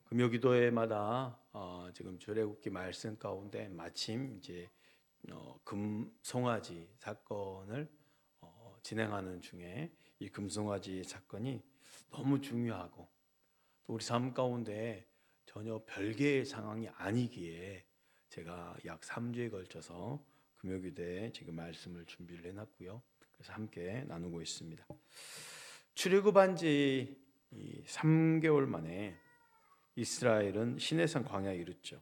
금요기도회마다 지금 출애굽기 말씀 가운데 마침 이제 금송아지 사건을 진행하는 중에 이 금송아지 사건이 너무 중요하고 또 우리 삶 가운데 전혀 별개의 상황이 아니기에 제가 약 3주에 걸쳐서 금요기도회에 지금 말씀을 준비를 해놨고요. 그래서 함께 나누고 있습니다. 출애굽한 지 3개월 만에 이스라엘은 시내산 광야에 이르렀죠.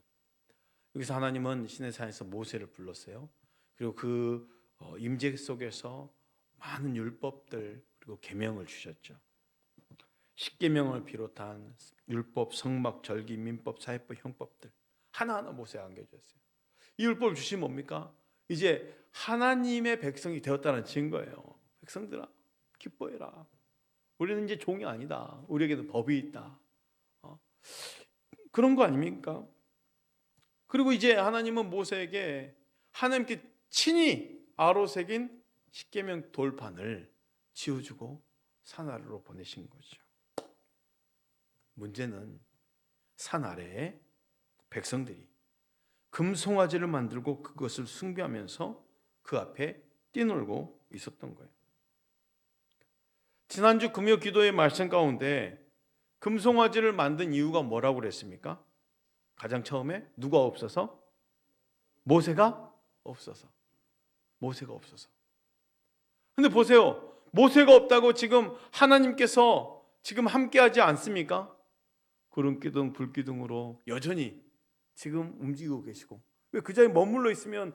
여기서 하나님은 시내산에서 모세를 불렀어요. 그리고 그 임재 속에서 많은 율법들 그리고 계명을 주셨죠. 십계명을 비롯한 율법, 성막, 절기, 민법, 사회법, 형법들 하나하나 모세에 안겨주셨어요. 이 율법을 주시면 뭡니까? 이제 하나님의 백성이 되었다는 증거예요. 백성들아 기뻐해라. 우리는 이제 종이 아니다. 우리에게도 법이 있다. 그런 거 아닙니까? 그리고 이제 하나님은 모세에게 하나님께 친히 아로 새긴 십계명 돌판을 지어주고 산 아래로 보내신 거죠. 문제는 산 아래에 백성들이 금송아지를 만들고 그것을 숭배하면서 그 앞에 뛰놀고 있었던 거예요. 지난주 금요 기도의 말씀 가운데 금송아지를 만든 이유가 뭐라고 그랬습니까? 가장 처음에 누가 없어서? 모세가 없어서. 모세가 없어서. 근데 보세요. 모세가 없다고 지금 하나님께서 지금 함께하지 않습니까? 구름기둥 불기둥으로 여전히 지금 움직이고 계시고, 왜 그 자리에 머물러 있으면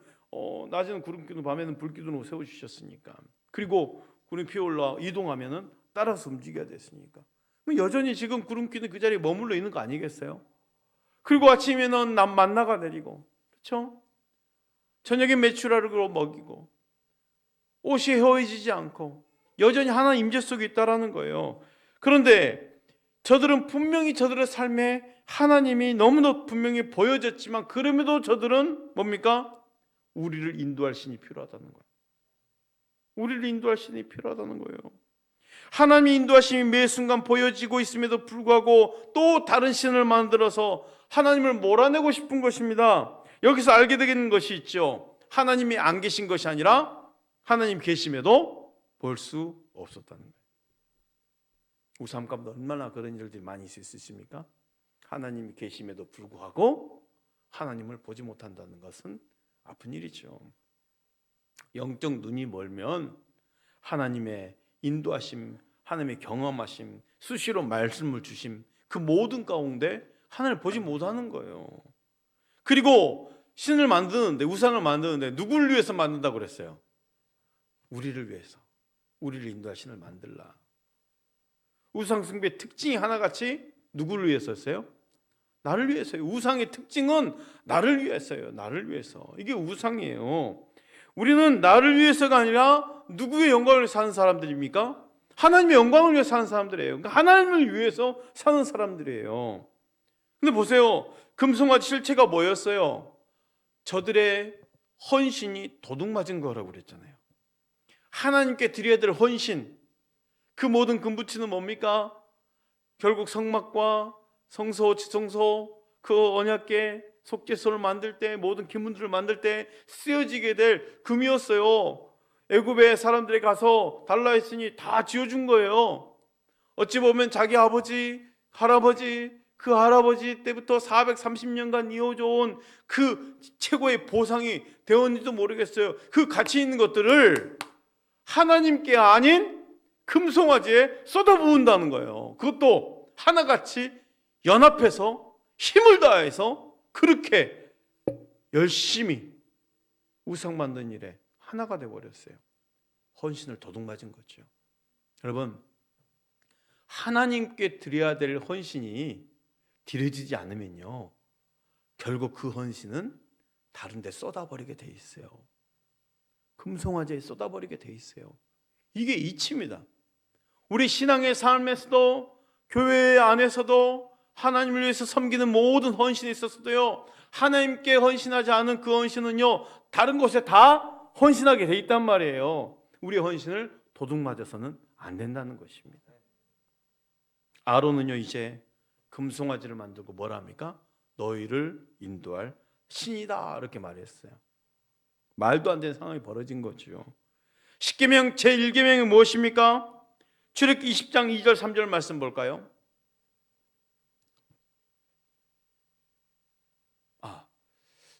낮에는 구름기둥 밤에는 불기둥으로 세워주셨으니까, 그리고 구름이 피어올라 이동하면은 따라서 움직여야 됐으니까 여전히 지금 구름기둥 그 자리에 머물러 있는 거 아니겠어요? 그리고 아침에는 만나가 내리고, 그렇죠? 저녁에 메추라로 먹이고, 옷이 헤어지지 않고 여전히 하나님 임재 속에 있다라는 거예요. 그런데 저들은 분명히 저들의 삶에 하나님이 너무나 분명히 보여졌지만, 그럼에도 저들은 뭡니까? 우리를 인도할 신이 필요하다는 거예요. 우리를 인도할 신이 필요하다는 거예요. 하나님의 인도하심이 매 순간 보여지고 있음에도 불구하고 또 다른 신을 만들어서 하나님을 몰아내고 싶은 것입니다. 여기서 알게 되는 것이 있죠. 하나님이 안 계신 것이 아니라 하나님 계심에도 볼 수 없었다는 거예요. 우리 삶 가운데 얼마나 그런 일들이 많이 있을 수 있습니까? 하나님이 계심에도 불구하고 하나님을 보지 못한다는 것은 아픈 일이죠. 영적 눈이 멀면 하나님의 인도하심, 하나님의 경험하심, 수시로 말씀을 주심, 그 모든 가운데 하나님을 보지 못하는 거예요. 그리고 신을 만드는데, 우상을 만드는데 누구를 위해서 만든다고 그랬어요? 우리를 위해서. 우리를 인도할 신을 만들라. 우상 숭배의 특징이 하나같이 누구를 위해서였어요? 나를 위해서요. 우상의 특징은 나를 위해서요. 나를 위해서. 이게 우상이에요. 우리는 나를 위해서가 아니라 누구의 영광을 위해서 사는 사람들입니까? 하나님의 영광을 위해서 사는 사람들이에요. 그러니까 하나님을 위해서 사는 사람들이에요. 근데 보세요. 금송아지 실체가 뭐였어요? 저들의 헌신이 도둑맞은 거라고 그랬잖아요. 하나님께 드려야 될 헌신, 그 모든 금붙이는 뭡니까? 결국 성막과 성소, 지성소, 그 언약궤, 속죄소를 만들 때, 모든 기문들을 만들 때 쓰여지게 될 금이었어요. 애굽의 사람들이 가서 달라 했으니 다 지어준 거예요. 어찌 보면 자기 아버지, 할아버지, 그 할아버지 때부터 430년간 이어져온 그 최고의 보상이 되었는지도 모르겠어요. 그 가치 있는 것들을 하나님께 아닌 금송아지에 쏟아부은다는 거예요. 그것도 하나같이 연합해서 힘을 다해서 그렇게 열심히 우상 만든 일에 하나가 되어버렸어요. 헌신을 도둑맞은 거죠. 여러분, 하나님께 드려야 될 헌신이 드려지지 않으면요, 결국 그 헌신은 다른 데 쏟아버리게 돼 있어요. 금송아지에 쏟아버리게 돼 있어요. 이게 이치입니다. 우리 신앙의 삶에서도, 교회 안에서도 하나님을 위해서 섬기는 모든 헌신에 있어서도요, 하나님께 헌신하지 않은 그 헌신은요, 다른 곳에 다 헌신하게 돼 있단 말이에요. 우리의 헌신을 도둑맞아서는 안 된다는 것입니다. 아론은요 이제 금송아지를 만들고 뭐라 합니까? 너희를 인도할 신이다 이렇게 말했어요. 말도 안 되는 상황이 벌어진 거죠. 십계명 제1계명이 무엇입니까? 출애굽기 20장 2절 3절 말씀 볼까요?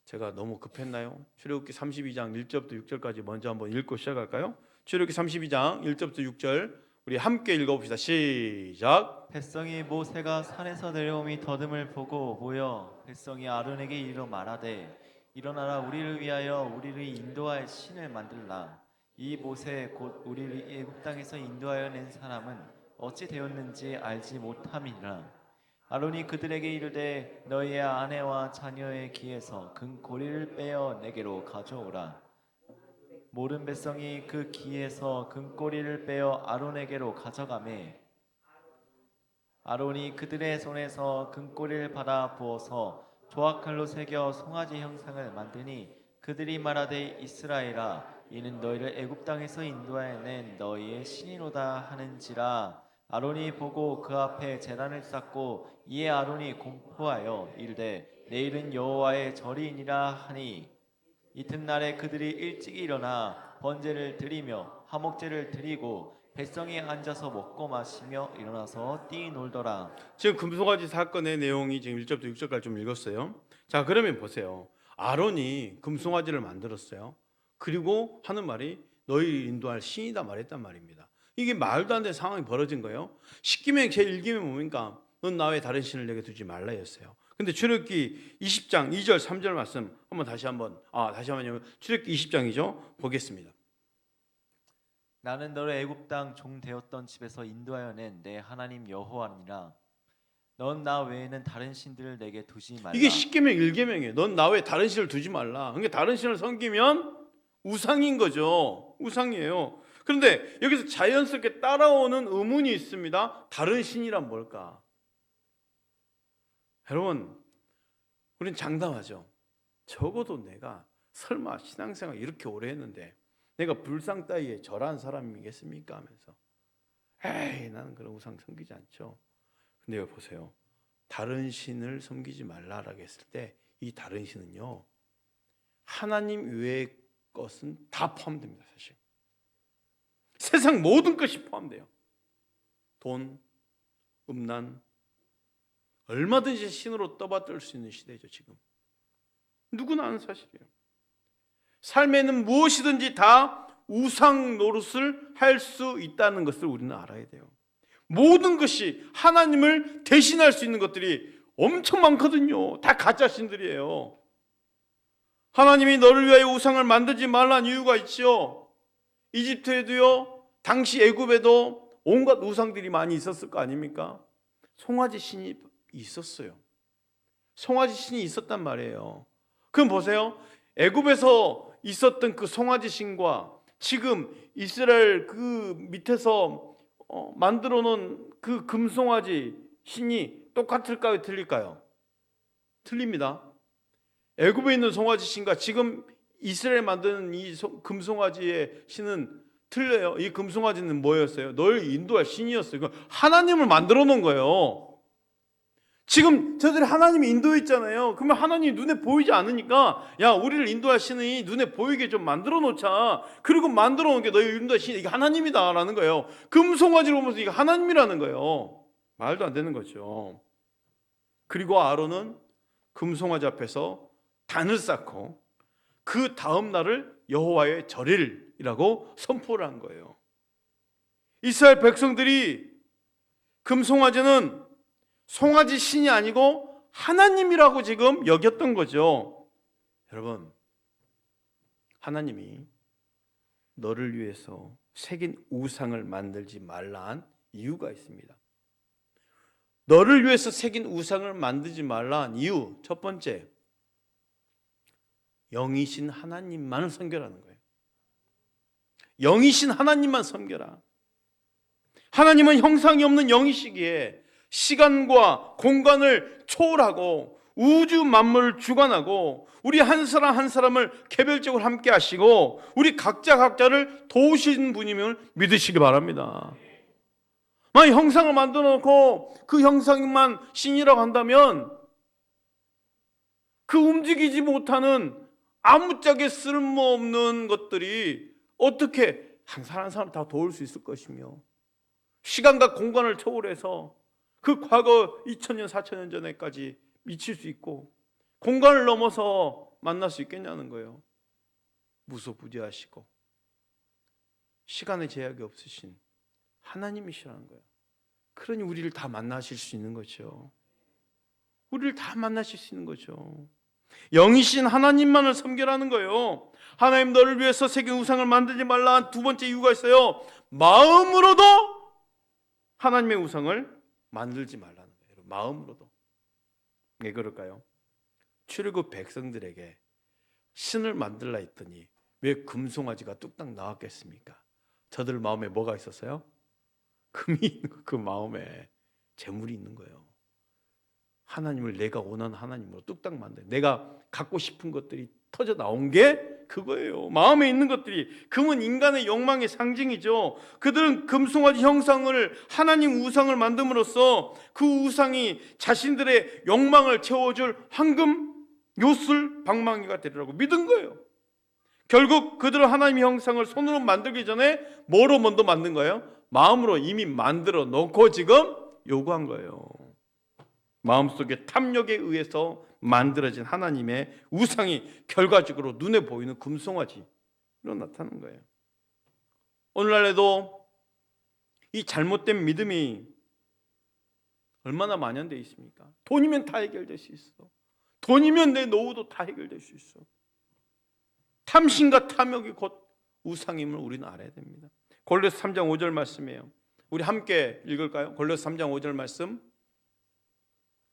제가 너무 급했나요? 출애굽기 32장 1절부터 6절까지 먼저 한번 읽고 시작할까요? 출애굽기 32장 1절부터 6절 우리 함께 읽어봅시다. 시작. 백성이 모세가 산에서 내려옴이 더듬을 보고 모여 백성이 아론에게 이르러 말하되 일어나라 우리를 위하여 우리를 인도할 신을 만들라. 이 모세 곧 우리를 애굽 땅에서 인도하여 낸 사람은 어찌 되었는지 알지 못함이니라. 아론이 그들에게 이르되 너희의 아내와 자녀의 귀에서 금고리를 빼어 내게로 가져오라. 모든 백성이 그 귀에서 금고리를 빼어 아론에게로 가져가매 아론이 그들의 손에서 금고리를 받아 부어서 조각칼로 새겨 송아지 형상을 만드니 그들이 말하되 이스라엘아 이는 너희를 애굽 땅에서 인도하여 낸 너희의 신이로다 하는지라. 아론이 보고 그 앞에 제단을 쌓고 이에 아론이 공포하여 이르되 내일은 여호와의 절이니라 하니 이튿날에 그들이 일찍 일어나 번제를 드리며 화목제를 드리고 백성이 앉아서 먹고 마시며 일어나서 뛰놀더라. 지금 금송아지 사건의 내용이 지금 1절부터 6절까지 좀 읽었어요. 자, 그러면 보세요. 아론이 금송아지를 만들었어요. 그리고 하는 말이 너희 인도할 신이다 말했단 말입니다. 이게 말도 안 되는 상황이 벌어진 거예요. 십계명 제1계명이 뭡니까? 넌 나 외에 다른 신을 내게 두지 말라였어요. 근데 출애굽기 20장 2절 3절 말씀 다시 한번요. 출애굽기 20장이죠. 보겠습니다. 나는 너를 애굽 땅 종 되었던 집에서 인도하여 낸 내 하나님 여호와니라. 넌 나 외에는 다른 신들을 내게 두지 말라. 이게 십계명 1계명이에요. 넌 나 외에 다른 신을 두지 말라. 그러니까 다른 신을 섬기면 우상인 거죠. 우상이에요. 그런데 여기서 자연스럽게 따라오는 의문이 있습니다. 다른 신이란 뭘까? 여러분, 우린 장담하죠. 적어도 내가 설마 신앙생활 이렇게 오래 했는데 내가 불상 따위에 절한 사람이겠습니까? 하면서 에이 나는 그런 우상 섬기지 않죠. 근데 여기 보세요. 다른 신을 섬기지 말라라고 했을 때 이 다른 신은요 하나님 외의 것은 다 포함됩니다. 사실 세상 모든 것이 포함돼요. 돈, 음란 얼마든지 신으로 떠받들 수 있는 시대죠. 지금 누구나 아는 사실이에요. 삶에는 무엇이든지 다 우상 노릇을 할 수 있다는 것을 우리는 알아야 돼요. 모든 것이 하나님을 대신할 수 있는 것들이 엄청 많거든요. 다 가짜 신들이에요. 하나님이 너를 위하여 우상을 만들지 말라는 이유가 있죠. 이집트에도요, 당시 애굽에도 온갖 우상들이 많이 있었을 거 아닙니까? 송아지 신이 있었어요. 송아지 신이 있었단 말이에요. 그럼 보세요. 애굽에서 있었던 그 송아지 신과 지금 이스라엘 그 밑에서 만들어 놓은 그 금송아지 신이 똑같을까요? 틀릴까요? 틀립니다. 애굽에 있는 송아지 신과 지금 이스라엘 만드는 이 금송아지의 신은 틀려요. 이 금송아지는 뭐였어요? 널 인도할 신이었어요. 하나님을 만들어 놓은 거예요. 지금 저들이 하나님이 인도해 있잖아요. 그러면 하나님이 눈에 보이지 않으니까 야 우리를 인도할 신이 눈에 보이게 좀 만들어 놓자. 그리고 만들어 놓은 게 너희 인도할 신이 이게 하나님이다 라는 거예요. 금송아지를 보면서 이게 하나님이라는 거예요. 말도 안 되는 거죠. 그리고 아론은 금송아지 앞에서 단을 쌓고 그 다음 날을 여호와의 절일이라고 선포를 한 거예요. 이스라엘 백성들이 금송아지는 송아지 신이 아니고 하나님이라고 지금 여겼던 거죠. 여러분, 하나님이 너를 위해서 새긴 우상을 만들지 말라 한 이유가 있습니다. 너를 위해서 새긴 우상을 만들지 말라 한 이유 첫 번째, 영이신 하나님만을 섬겨라는 거예요. 영이신 하나님만 섬겨라. 하나님은 형상이 없는 영이시기에 시간과 공간을 초월하고 우주 만물을 주관하고 우리 한 사람 한 사람을 개별적으로 함께 하시고 우리 각자를 도우시는 분임을 믿으시기 바랍니다. 만약 형상을 만들어 놓고 그 형상만 신이라고 한다면 그 움직이지 못하는 아무짝에 쓸모없는 것들이 어떻게 한 사람 한 사람 다 도울 수 있을 것이며 시간과 공간을 초월해서 그 과거 2000년 4000년 전에까지 미칠 수 있고 공간을 넘어서 만날 수 있겠냐는 거예요. 무소부재하시고 시간의 제약이 없으신 하나님이시라는 거예요. 그러니 우리를 다 만나실 수 있는 거죠. 우리를 다 만나실 수 있는 거죠. 영이신 하나님만을 섬기라는 거예요. 하나님 너를 위해서 새긴 우상을 만들지 말라. 두 번째 이유가 있어요. 마음으로도 하나님의 우상을 만들지 말라는 거예요. 마음으로도. 왜 그럴까요? 출애굽 백성들에게 신을 만들라 했더니 왜 금송아지가 뚝딱 나왔겠습니까? 저들 마음에 뭐가 있었어요? 금이 있는 거, 그 마음에 재물이 있는 거예요. 하나님을 내가 원하는 하나님으로 뚝딱 만들, 내가 갖고 싶은 것들이 터져 나온 게 그거예요. 마음에 있는 것들이. 금은 인간의 욕망의 상징이죠. 그들은 금송아지 형상을 하나님 우상을 만듦으로써 그 우상이 자신들의 욕망을 채워줄 황금, 요술, 방망이가 되리라고 믿은 거예요. 결국 그들은 하나님의 형상을 손으로 만들기 전에 뭐로 먼저 만든 거예요? 마음으로 이미 만들어 놓고 지금 요구한 거예요. 마음속에 탐욕에 의해서 만들어진 하나님의 우상이 결과적으로 눈에 보이는 금송아지로 나타나는 거예요. 오늘날에도 이 잘못된 믿음이 얼마나 만연되어 있습니까? 돈이면 다 해결될 수 있어. 돈이면 내 노후도 다 해결될 수 있어. 탐심과 탐욕이 곧 우상임을 우리는 알아야 됩니다. 골로새 3장 5절 말씀이에요. 우리 함께 읽을까요? 골로새 3장 5절 말씀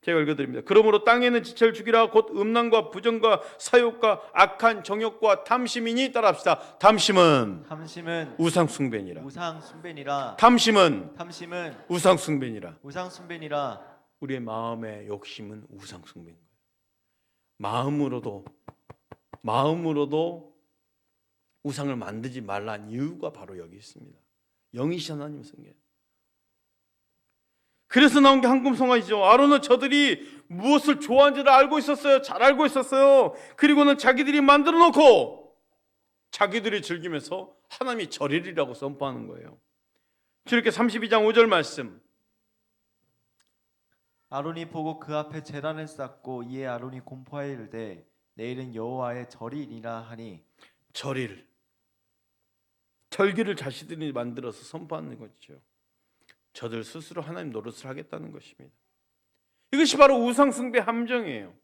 제가 읽어드립니다. 그러므로 땅에는 지체를 죽이라. 곧 음란과 부정과 사욕과 악한 정욕과 탐심이니 따라합시다. 탐심은 우상 숭배니라. 탐심은 우상 숭배니라. 우리의 마음의 욕심은 우상 숭배인 거예요. 마음으로도 우상을 만들지 말라는 이유가 바로 여기 있습니다. 영이신 하나님을 섬겨요. 그래서 나온 게 황금송아지죠. 아론은 저들이 무엇을 좋아하는지를 알고 있었어요. 잘 알고 있었어요. 그리고는 자기들이 만들어 놓고 자기들이 즐기면서 하나님이 절일이라고 선포하는 거예요. 이렇게 32장 5절 말씀. 아론이 보고 그 앞에 제단을 쌓고 이에 아론이 공포하여 이르되 내일은 여호와의 절일이라 하니. 절일, 절기를 자신들이 만들어서 선포하는 거죠. 저들 스스로 하나님 노릇을 하겠다는 것입니다. 이것이 바로 우상숭배 함정이에요.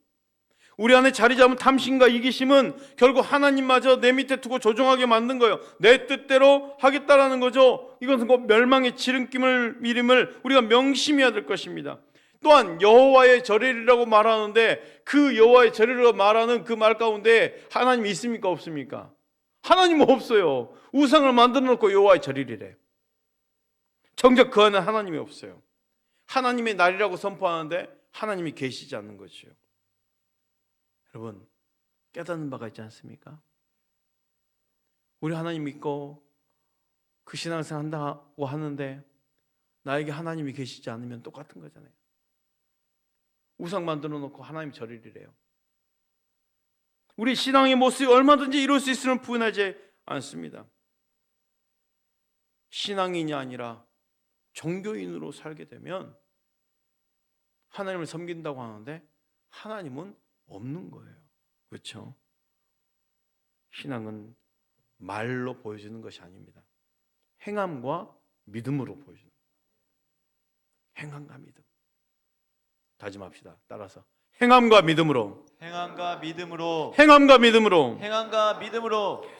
우리 안에 자리 잡은 탐심과 이기심은 결국 하나님마저 내 밑에 두고 조종하게 만든 거예요. 내 뜻대로 하겠다라는 거죠. 이것은 곧 멸망의 지름길을 우리가 명심해야 될 것입니다. 또한 여호와의 절일이라고 말하는데 그 여호와의 절일이라고 말하는 그 말 가운데 하나님이 있습니까? 없습니까? 하나님은 없어요. 우상을 만들어 놓고 여호와의 절일이래. 정작 그 안에 하나님이 없어요. 하나님의 날이라고 선포하는데 하나님이 계시지 않는 것이요. 여러분 깨닫는 바가 있지 않습니까? 우리 하나님 믿고 그 신앙생활 한다고 하는데 나에게 하나님이 계시지 않으면 똑같은 거잖아요. 우상 만들어 놓고 하나님 절일이래요. 우리 신앙의 모습이 얼마든지 이룰 수 있음을 부인하지 않습니다. 신앙인이 아니라 종교인으로 살게 되면 하나님을 섬긴다고 하는데 하나님은 없는 거예요. 그렇죠? 신앙은 말로 보여주는 것이 아닙니다. 행함과 믿음으로 보여주는 거예요. 행함과 믿음. 다짐합시다. 따라서 행함과 믿음으로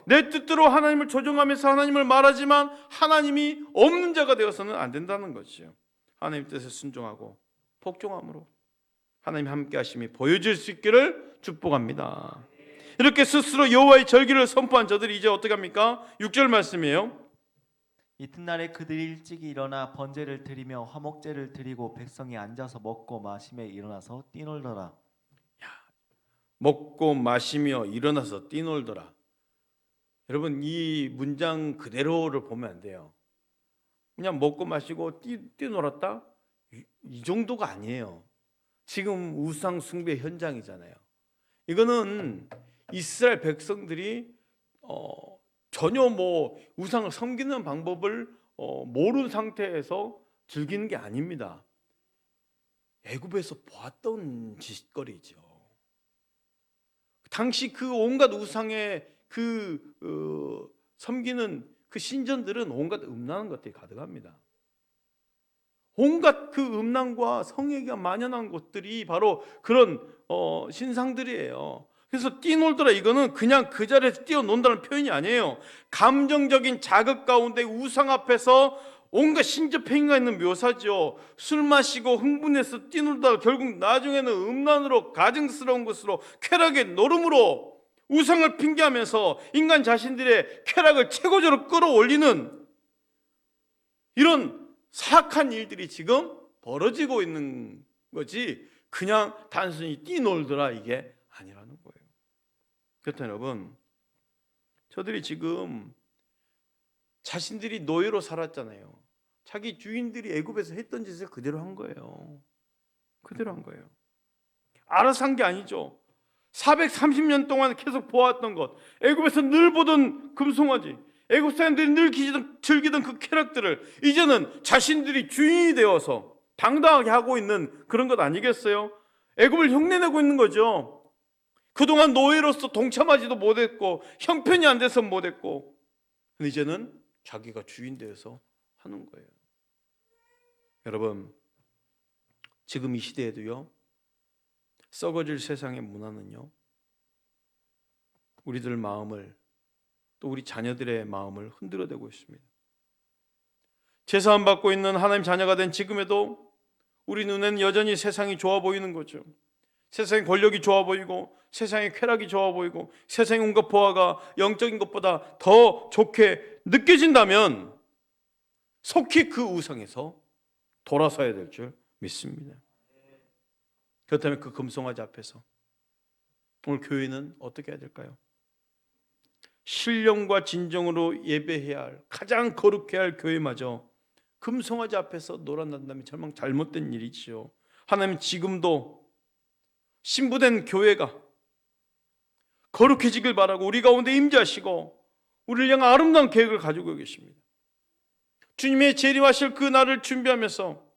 내 뜻대로 하나님을 조종하면서 하나님을 말하지만 하나님이 없는 자가 되어서는 안 된다는 것이죠. 하나님 뜻에 순종하고 복종함으로 하나님 함께 하심이 보여질 수 있기를 축복합니다. 이렇게 스스로 여호와의 절기를 선포한 저들이 이제 어떻게 합니까? 6절 말씀이에요. 이튿날에 그들이 일찍 일어나 번제를 드리며 화목제를 드리고 백성이 앉아서 먹고 마심에 일어나서 뛰놀더라. 먹고 마시며 일어나서 뛰놀더라. 여러분 이 문장 그대로를 보면 안 돼요. 그냥 먹고 마시고 뛰놀았다? 이 정도가 아니에요. 지금 우상 숭배 현장이잖아요. 이거는 이스라엘 백성들이 전혀 뭐 우상을 섬기는 방법을 모르는 상태에서 즐기는 게 아닙니다. 애굽에서 보았던 짓거리죠. 당시 그 온갖 우상의 섬기는 그 신전들은 온갖 음란한 것들이 가득합니다. 온갖 그 음란과 성애가 만연한 것들이 바로 그런 신상들이에요. 그래서 뛰놀더라, 이거는 그냥 그 자리에서 뛰어논다는 표현이 아니에요. 감정적인 자극 가운데 우상 앞에서 온갖 신적 행위가 있는 묘사죠. 술 마시고 흥분해서 뛰놀다가 결국 나중에는 음란으로, 가증스러운 것으로, 쾌락의 노름으로 우상을 핑계하면서 인간 자신들의 쾌락을 최고조로 끌어올리는 이런 사악한 일들이 지금 벌어지고 있는 거지, 그냥 단순히 뛰놀더라 이게 아니라는 거예요. 그렇다면 여러분, 저들이 지금 자신들이 노예로 살았잖아요. 자기 주인들이 애굽에서 했던 짓을 그대로 한 거예요. 그대로 한 거예요. 알아서 한 게 아니죠. 430년 동안 계속 보았던 것, 애굽에서 늘 보던 금송아지, 애굽 사람들이 늘 즐기던 그 쾌락들을 이제는 자신들이 주인이 되어서 당당하게 하고 있는 그런 것 아니겠어요? 애굽을 흉내내고 있는 거죠. 그동안 노예로서 동참하지도 못했고 형편이 안 돼서 못했고, 이제는 자기가 주인 되어서 하는 거예요. 여러분, 지금 이 시대에도요, 썩어질 세상의 문화는요, 우리들 마음을, 또 우리 자녀들의 마음을 흔들어대고 있습니다. 제사함 받고 있는 하나님 자녀가 된 지금에도 우리 눈에는 여전히 세상이 좋아 보이는 거죠. 세상의 권력이 좋아 보이고, 세상의 쾌락이 좋아 보이고, 세상의 온갖 보아가 영적인 것보다 더 좋게 느껴진다면 속히 그 우상에서 돌아서야 될 줄 믿습니다. 그렇다면 그 금송아지 앞에서 오늘 교회는 어떻게 해야 될까요? 신령과 진정으로 예배해야 할, 가장 거룩해야 할 교회마저 금송아지 앞에서 놀아난다면 정말 잘못된 일이지요. 하나님 지금도 신부된 교회가 거룩해지길 바라고 우리 가운데 임재하시고 우리를 향한 아름다운 계획을 가지고 계십니다. 주님의 재림하실 그 날을 준비하면서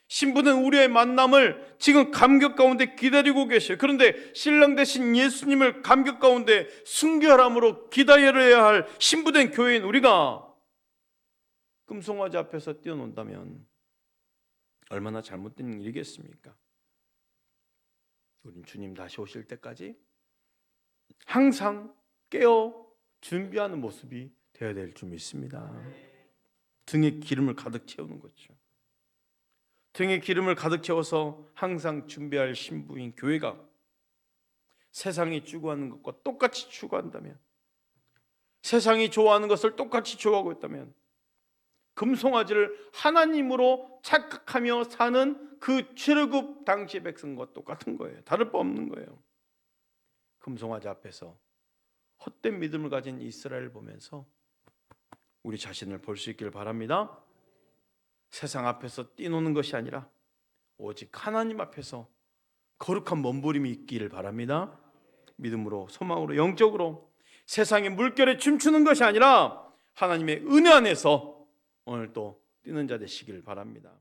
신부는 우리의 만남을 지금 감격 가운데 기다리고 계셔요. 그런데 신랑 되신 예수님을 감격 가운데 순결함으로 기다려야 할 신부된 교회인 우리가 금송아지 앞에서 뛰어논다면 얼마나 잘못된 일이겠습니까? 우린 주님 다시 오실 때까지 항상 깨어 준비하는 모습이 되어야 될 줄 믿습니다. 등에 기름을 가득 채우는 거죠. 등에 기름을 가득 채워서 항상 준비할 신부인 교회가 세상이 추구하는 것과 똑같이 추구한다면, 세상이 좋아하는 것을 똑같이 좋아하고 있다면, 금송아지를 하나님으로 착각하며 사는 그 출애굽 당시의 백성과 똑같은 거예요. 다를 바 없는 거예요. 금송아지 앞에서 헛된 믿음을 가진 이스라엘을 보면서 우리 자신을 볼 수 있길 바랍니다. 세상 앞에서 뛰노는 것이 아니라 오직 하나님 앞에서 거룩한 몸부림이 있기를 바랍니다. 믿음으로, 소망으로, 영적으로 세상의 물결에 춤추는 것이 아니라 하나님의 은혜 안에서 오늘 또 뛰는 자 되시길 바랍니다.